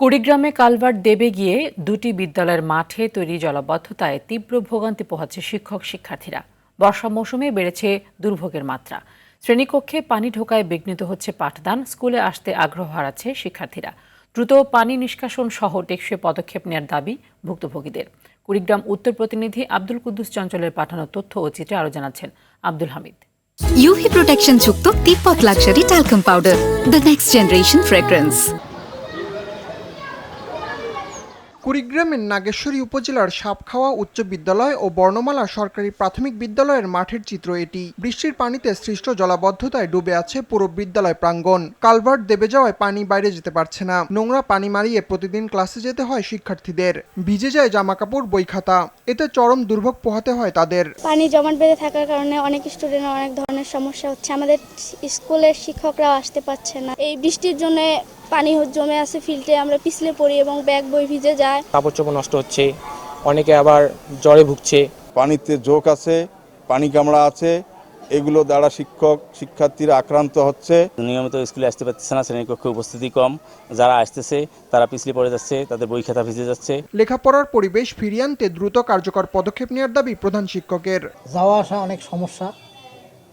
কুড়িগ্রামে culvert দেবে গিয়ে দুটি বিদ্যালয়ের মাঠে তৈরি জলাবদ্ধতায় তীব্র ভোগান্তি পোহাচ্ছে শিক্ষক শিক্ষার্থীরা। বর্ষা মৌসুমে বেড়েছে দুর্ভোগের মাত্রা। শ্রেণীকক্ষে পানি ঢোকায় বিঘ্নিত হচ্ছে পাঠদান, স্কুলে আসতে আগ্রহ হারাচ্ছে শিক্ষার্থীরা। দ্রুত পানি নিষ্কাশন সহ টেকসই পদক্ষেপ নেওয়ার দাবি ভুক্তভোগীদের। কুড়িগ্রাম উত্তর প্রতিনিধি আব্দুল কুদ্দুস চঞ্চলের পাঠানো তথ্য ও চিত্রে আরও জানাচ্ছেন আব্দুল হামিদ। UV protection যুক্ত তিব্বত luxury talcum powder, the next generation fragrance. কুড়িগ্রামের নাগেশ্বরী উপজেলার সাপখাওয়া উচ্চ বিদ্যালয় ও বর্ণমালা সরকারি প্রাথমিক বিদ্যালয়ের মাঠের চিত্র এটি। বৃষ্টির পানিতে সৃষ্ট জলাবদ্ধতায় ডুবে আছে পুরো বিদ্যালয় প্রাঙ্গণ। কালভার্ট দেবে যাওয়ায় পানি বাইরে যেতে পারছে না। নোংরা পানি মারিয়ে প্রতিদিন ক্লাসে যেতে হয় শিক্ষার্থীদের। ভিজে যায় জামাকাপড়, বই খাতা। এতে চরম দুর্ভোগ পোহাতে হয় তাদের। পানি জমাট বেঁধে থাকার কারণে অনেক স্টুডেন্টের অনেক ধরনের সমস্যা হচ্ছে। আমাদের স্কুলের শিক্ষকরাও আসতে পারছে না। এই বৃষ্টির জন্য পানি জমে আছে ফিল্ডে, আমরা পিছলে পড়ি এবং ব্যাগ বই ভিজে যায়। কাপড় চোপড় নষ্ট হচ্ছে, অনেকে আবার জ্বরে ভুগছে। পানিতে জোক আছে, পানি কামড়া আছে, এগুলো দ্বারা শিক্ষার্থীরা আক্রান্ত হচ্ছে। নিয়মিত স্কুলে আসতে পারতেছে না, শ্রেণীকক্ষে উপস্থিতি কম, যারা আসতেছে তারা পিছলে পড়ে যাচ্ছে, তাদের বই খাতা ভিজে যাচ্ছে। লেখাপড়ার পরিবেশ ফিরিয়ে আনতে দ্রুত কার্যকর পদক্ষেপ নেওয়ার দাবি প্রধান শিক্ষকের। যাওয়া আসা অনেক সমস্যা,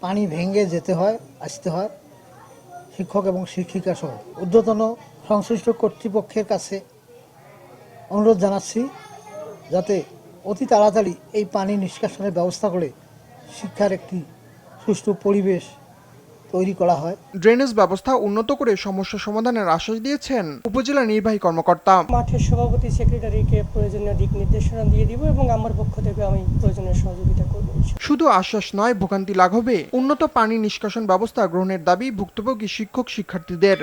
পানি ভেঙে যেতে হয়, আসতে হয়। শিক্ষক এবং শিক্ষিকা সহ ঊর্ধ্বতন সংশ্লিষ্ট কর্তৃপক্ষের কাছে অনুরোধ জানাচ্ছি যাতে অতি তাড়াতাড়ি এই পানি নিষ্কাশনের ব্যবস্থা করে শিক্ষার একটি সুষ্ঠু পরিবেশ তৈরি করা হয়। ড্রেনেজ ব্যবস্থা উন্নত করে সমস্যা সমাধানের আশ্বাস দিয়েছেন উপজেলা নির্বাহী কর্মকর্তা। মাঠের সভাপতি সেক্রেটারিকে প্রয়োজনীয় দিক নির্দেশনা দিয়ে দিব এবং আমার পক্ষ থেকে আমি প্রয়োজনীয় সহযোগিতা করব। শুধু আশ্বাস নয়, ভোগান্তি লাঘবে উন্নত পানি নিষ্কাশন ব্যবস্থা গ্রহণের দাবি ভুক্তভোগী শিক্ষক শিক্ষার্থীদের।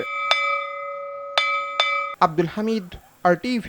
আব্দুল হামিদ, RTV।